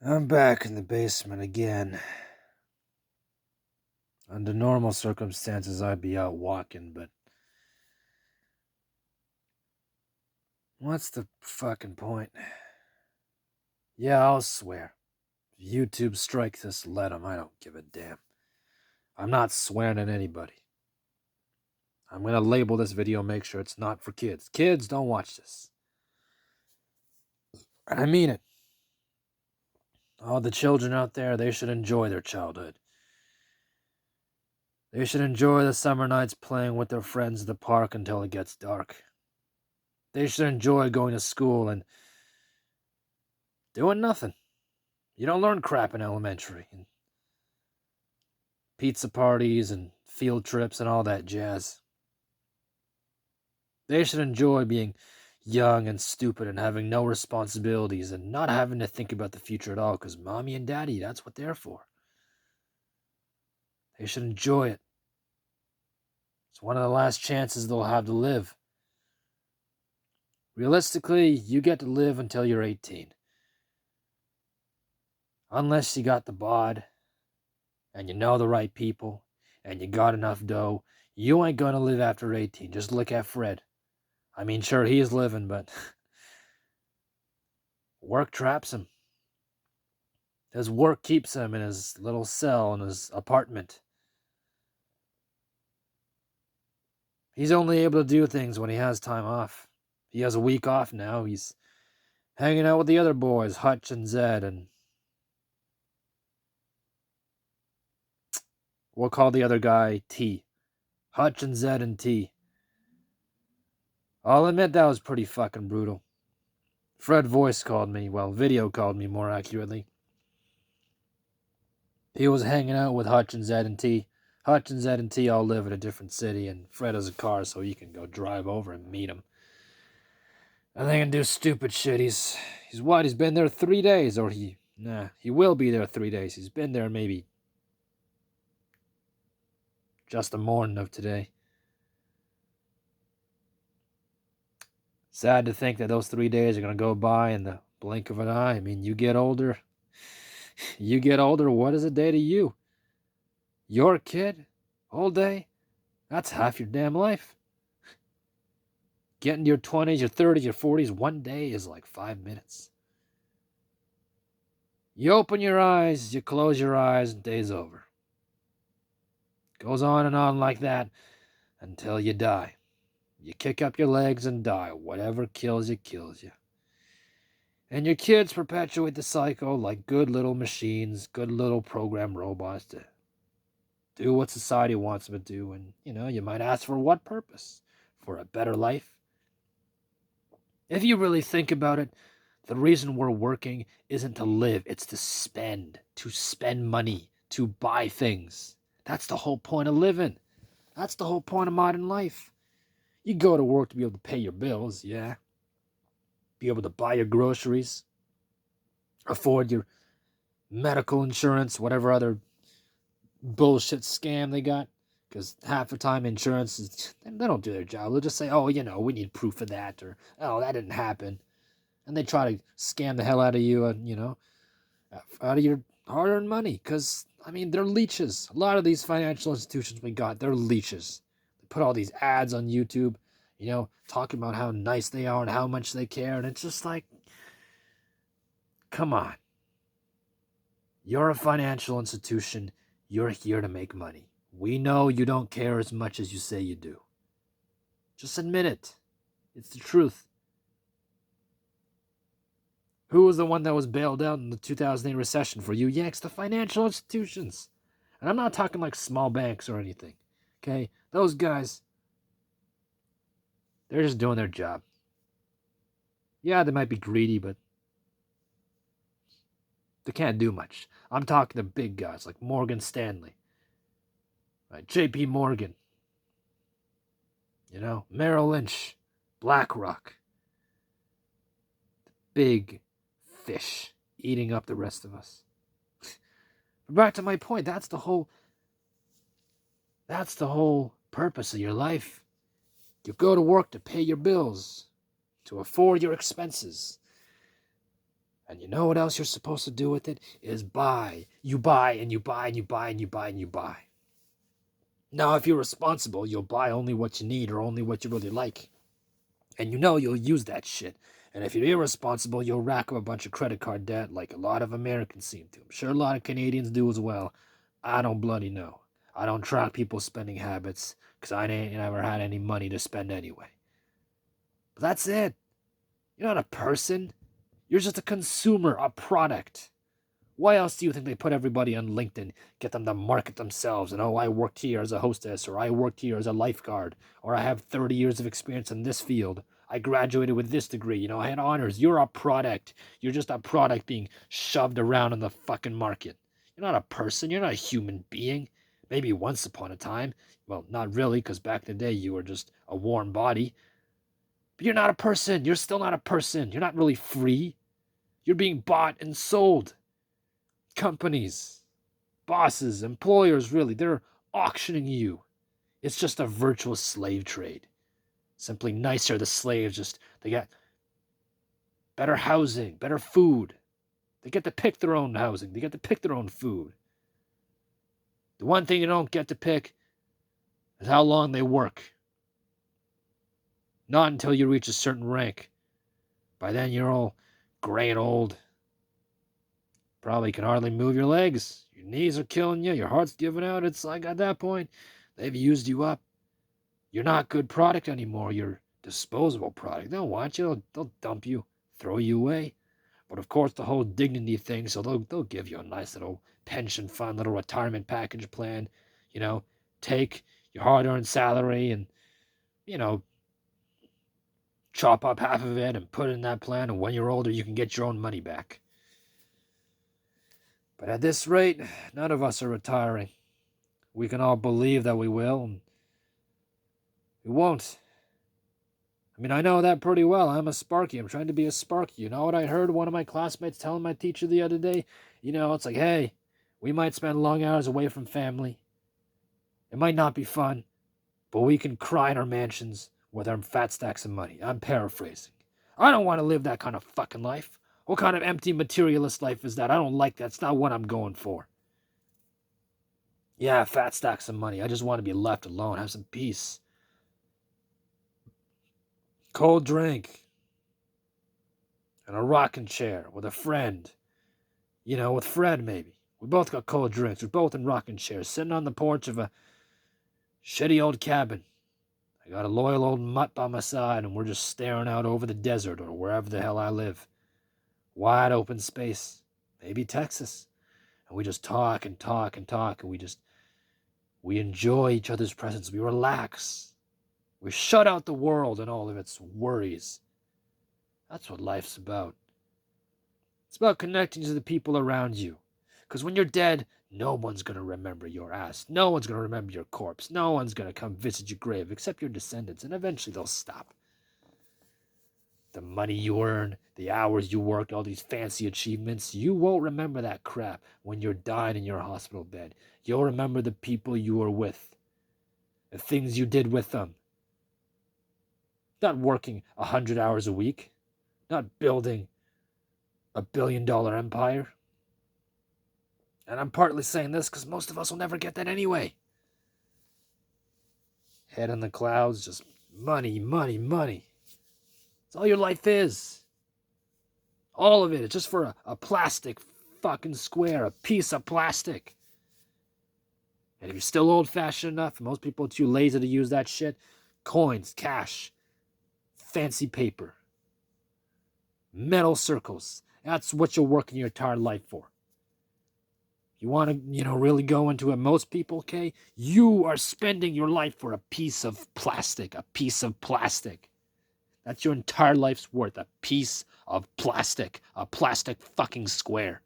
I'm back in the basement again. Under normal circumstances, I'd be out walking, but what's the fucking point? Yeah, I'll swear. If YouTube strikes this, let 'em. I don't give a damn. I'm not swearing at anybody. I'm gonna label this video and make sure it's not for kids. Kids, don't watch this. And I mean it. All the children out there, they should enjoy their childhood. They should enjoy the summer nights playing with their friends at the park until it gets dark. They should enjoy going to school and doing nothing. You don't learn crap in elementary. And pizza parties and field trips and all that jazz. They should enjoy being young and stupid and having no responsibilities and not having to think about the future at all, because mommy and daddy, that's what they're for. They should enjoy it. It's one of the last chances they'll have to live. Realistically, you get to live until you're 18. Unless you got the bod, and you know the right people, and you got enough dough, you ain't gonna live after 18. Just look at Fred. I mean, sure, he's living, but work traps him. His work keeps him in his little cell in his apartment. He's only able to do things when he has time off. He has a week off now. He's hanging out with the other boys, Hutch and Zed, and we'll call the other guy T. Hutch and Zed and T. I'll admit that was pretty fucking brutal. Fred voice called me, well, video called me more accurately. He was hanging out with Hutch and Zed and T. Hutch and Zed and T all live in a different city, and Fred has a car so he can go drive over and meet him. And they can do stupid shit. He's what? He's been there 3 days, or he will be there 3 days. He's been there maybe just the morning of today. Sad to think that those 3 days are going to go by in the blink of an eye. I mean, you get older, what is a day to you? Your kid, all day, that's half your damn life. Getting to your 20s, your 30s, your 40s, 1 day is like 5 minutes. You open your eyes, you close your eyes, and day's over. Goes on and on like that until you die. You kick up your legs and die. Whatever kills you, kills you. And your kids perpetuate the cycle like good little machines, good little program robots to do what society wants them to do. And, you might ask, for what purpose? For a better life? If you really think about it, the reason we're working isn't to live, it's to spend money, to buy things. That's the whole point of living. That's the whole point of modern life. You go to work to be able to pay your bills, yeah. Be able to buy your groceries, afford your medical insurance, whatever other bullshit scam they got. Because half the time insurance, they don't do their job. They'll just say, oh, we need proof of that, or, oh, that didn't happen. And they try to scam the hell out of you, out of your hard-earned money. Because, they're leeches. A lot of these financial institutions we got, they're leeches. They put all these ads on YouTube, talking about how nice they are and how much they care. And it's just like, come on. You're a financial institution. You're here to make money. We know you don't care as much as you say you do. Just admit it. It's the truth. Who was the one that was bailed out in the 2008 recession for you? Yeah, it's the financial institutions. And I'm not talking like small banks or anything. Okay? Those guys, they're just doing their job. Yeah, they might be greedy, but they can't do much. I'm talking the big guys like Morgan Stanley. Right? JP Morgan. Merrill Lynch. BlackRock. Big fish eating up the rest of us. But back to my point, that's the whole purpose of your life. You go to work to pay your bills, to afford your expenses. And you know what else you're supposed to do with it? Is buy. You buy and you buy and you buy and you buy and you buy. Now, if you're responsible, you'll buy only what you need or only what you really like. And you know you'll use that shit. And if you're irresponsible, you'll rack up a bunch of credit card debt like a lot of Americans seem to. I'm sure a lot of Canadians do as well. I don't bloody know. I don't track people's spending habits because I ain't never had any money to spend anyway. But that's it. You're not a person. You're just a consumer, a product. Why else do you think they put everybody on LinkedIn, get them to market themselves, and oh, I worked here as a hostess, or I worked here as a lifeguard, or I have 30 years of experience in this field. I graduated with this degree, I had honors. You're a product. You're just a product being shoved around in the fucking market. You're not a person. You're not a human being. Maybe once upon a time. Well, not really, because back in the day you were just a warm body. But you're not a person. You're still not a person. You're not really free. You're being bought and sold. Companies, bosses, employers, really, they're auctioning you. It's just a virtual slave trade. Simply nicer, the slaves they get better housing, better food. They get to pick their own housing. They get to pick their own food. The one thing you don't get to pick is how long they work. Not until you reach a certain rank. By then, you're all gray and old. Probably can hardly move your legs. Your knees are killing you. Your heart's giving out. It's like at that point, they've used you up. You're not good product anymore. You're disposable product. They don't want you. They'll dump you, throw you away. But of course, the whole dignity thing, so they'll give you a nice little pension fund, little retirement package plan. Take your hard-earned salary and, chop up half of it and put it in that plan. And when you're older, you can get your own money back. But at this rate, none of us are retiring. We can all believe that we will, and we won't. I mean, I know that pretty well. I'm a Sparky. I'm trying to be a Sparky. You know what I heard one of my classmates telling my teacher the other day? It's like, hey, we might spend long hours away from family. It might not be fun, but we can cry in our mansions with our fat stacks of money. I'm paraphrasing. I don't want to live that kind of fucking life. What kind of empty materialist life is that? I don't like that. That's not what I'm going for. Yeah, fat stacks of money. I just want to be left alone, have some peace. Cold drink. And a rocking chair with a friend. With Fred maybe. We both got cold drinks. We're both in rocking chairs, sitting on the porch of a shitty old cabin. I got a loyal old mutt by my side, and we're just staring out over the desert or wherever the hell I live. Wide open space, maybe Texas. And we just talk and talk and talk, and we enjoy each other's presence. We relax. We shut out the world and all of its worries. That's what life's about. It's about connecting to the people around you. Because when you're dead, no one's going to remember your ass. No one's going to remember your corpse. No one's going to come visit your grave except your descendants, and eventually they'll stop. The money you earn, the hours you worked, all these fancy achievements, you won't remember that crap when you're dying in your hospital bed. You'll remember the people you were with, the things you did with them. Not working 100 hours a week, not building a $1 billion empire. And I'm partly saying this because most of us will never get that anyway. Head in the clouds, just money, money, money. That's all your life is. All of it. It's just for a plastic fucking square, a piece of plastic. And if you're still old-fashioned enough, most people are too lazy to use that shit, coins, cash, fancy paper, metal circles. That's what you're working your entire life for. You want to, really go into it. Most people, okay, you are spending your life for a piece of plastic, a piece of plastic. That's your entire life's worth, a piece of plastic, a plastic fucking square.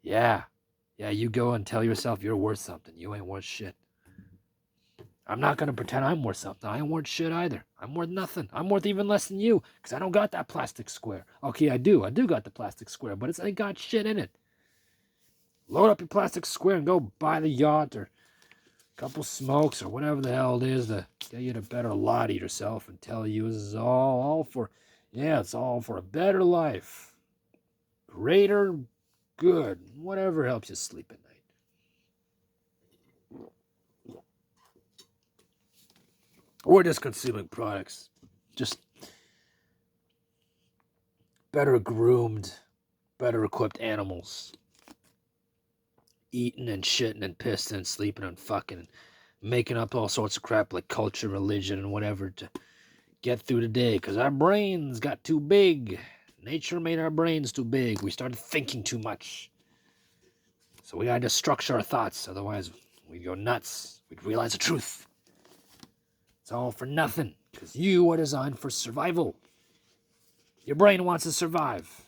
Yeah, you go and tell yourself you're worth something. You ain't worth shit. I'm not going to pretend I'm worth something. I ain't worth shit either. I'm worth nothing. I'm worth even less than you because I don't got that plastic square. Okay, I do. I do got the plastic square, but it's ain't got shit in it. Load up your plastic square and go buy the yacht or couple smokes or whatever the hell it is to get you to better lie to yourself and tell you this is all for, yeah, it's all for a better life. Greater good. Whatever helps you sleep at night. Or just consuming products. Just better groomed, better equipped animals. Eating and shitting and pissing and sleeping and fucking making up all sorts of crap like culture, religion, and whatever to get through the day. Because our brains got too big. Nature made our brains too big. We started thinking too much. So we had to structure our thoughts. Otherwise, we'd go nuts. We'd realize the truth. It's all for nothing. Because you are designed for survival. Your brain wants to survive.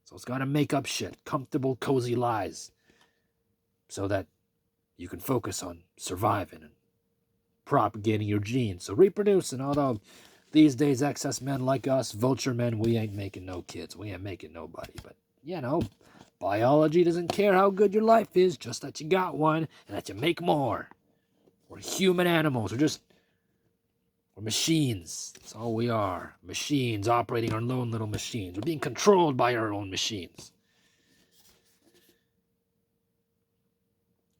So it's got to make up shit. Comfortable, cozy lies. So that you can focus on surviving and propagating your genes. So reproducing. Although these days excess men like us, vulture men, we ain't making no kids. We ain't making nobody. But, you know, biology doesn't care how good your life is, just that you got one and that you make more. We're human animals. We're machines. That's all we are. Machines operating our own little machines. We're being controlled by our own machines.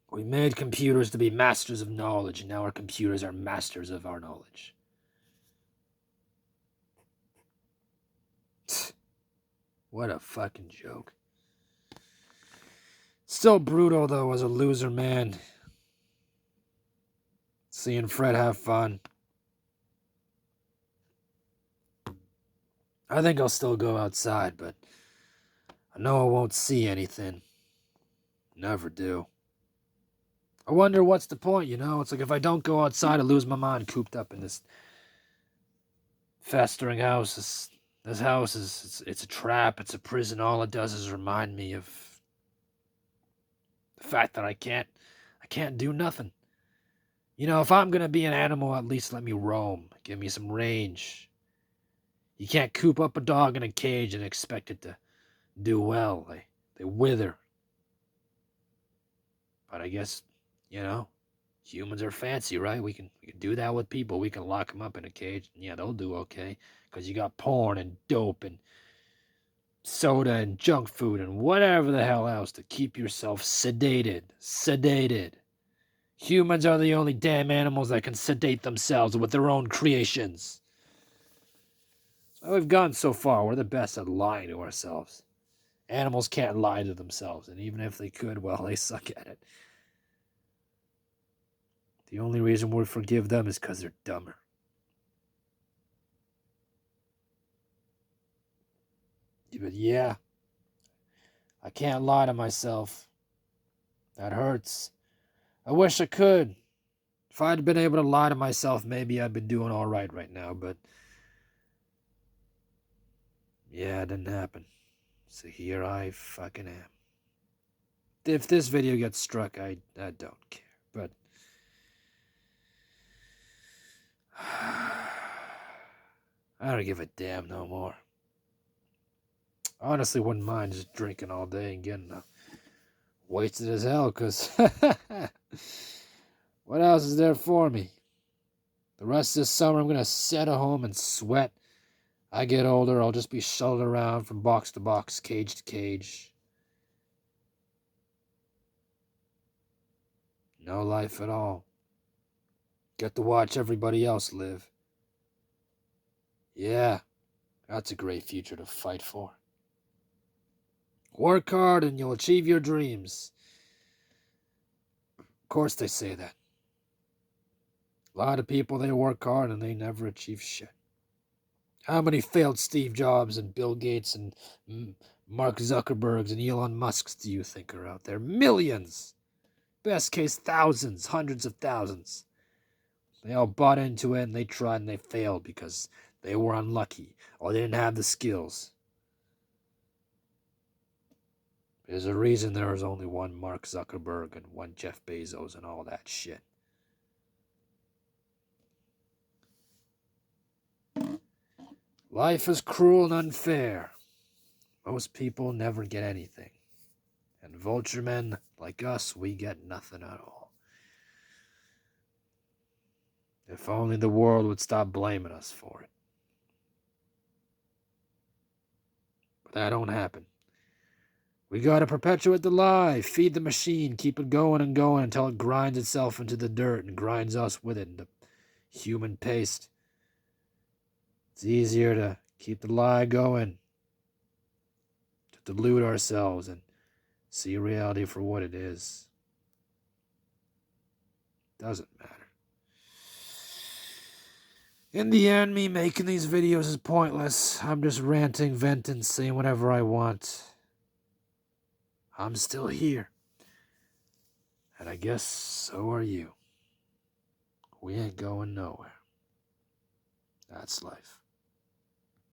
We made computers to be masters of knowledge, and now our computers are masters of our knowledge. What a fucking joke. Still brutal, though, as a loser man. Seeing Fred have fun. I think I'll still go outside, but I know I won't see anything. Never do. I wonder what's the point, you know? It's like if I don't go outside, I lose my mind cooped up in this festering house. This house it's a trap, it's a prison. All it does is remind me of the fact that I can't do nothing. You know, if I'm gonna be an animal, at least let me roam. Give me some range. You can't coop up a dog in a cage and expect it to do well. They wither. But I guess, you know, humans are fancy, right? We can do that with people. We can lock them up in a cage, and yeah, they'll do okay. Because you got porn and dope and soda and junk food and whatever the hell else to keep yourself sedated. Sedated. Humans are the only damn animals that can sedate themselves with their own creations. So we've gone so far. We're the best at lying to ourselves. Animals can't lie to themselves, and even if they could, well, they suck at it. The only reason we forgive them is because they're dumber. But yeah, I can't lie to myself. That hurts. I wish I could. If I'd been able to lie to myself, maybe I'd been doing all right now, but yeah, it didn't happen. So here I fucking am. If this video gets struck, I don't care, but I don't give a damn no more. I honestly wouldn't mind just drinking all day and getting wasted as hell, because what else is there for me? The rest of this summer, I'm going to sit at home and sweat. I get older, I'll just be shuttled around from box to box, cage to cage. No life at all. Get to watch everybody else live. Yeah, that's a great future to fight for. Work hard and you'll achieve your dreams. Of course they say that. A lot of people, they work hard and they never achieve shit. How many failed Steve Jobs and Bill Gates and Mark Zuckerbergs and Elon Musks do you think are out there? Millions. Best case, thousands, hundreds of thousands. They all bought into it and they tried and they failed because they were unlucky or they didn't have the skills. There's a reason there is only one Mark Zuckerberg and one Jeff Bezos and all that shit. Life is cruel and unfair. Most people never get anything. And vulture men like us, we get nothing at all. If only the world would stop blaming us for it. But that don't happen. We gotta perpetuate the lie, feed the machine, keep it going and going until it grinds itself into the dirt and grinds us with it into human paste. It's easier to keep the lie going, to delude ourselves and see reality for what it is. Doesn't matter. In the end, me making these videos is pointless. I'm just ranting, venting, saying whatever I want. I'm still here. And I guess so are you. We ain't going nowhere. That's life.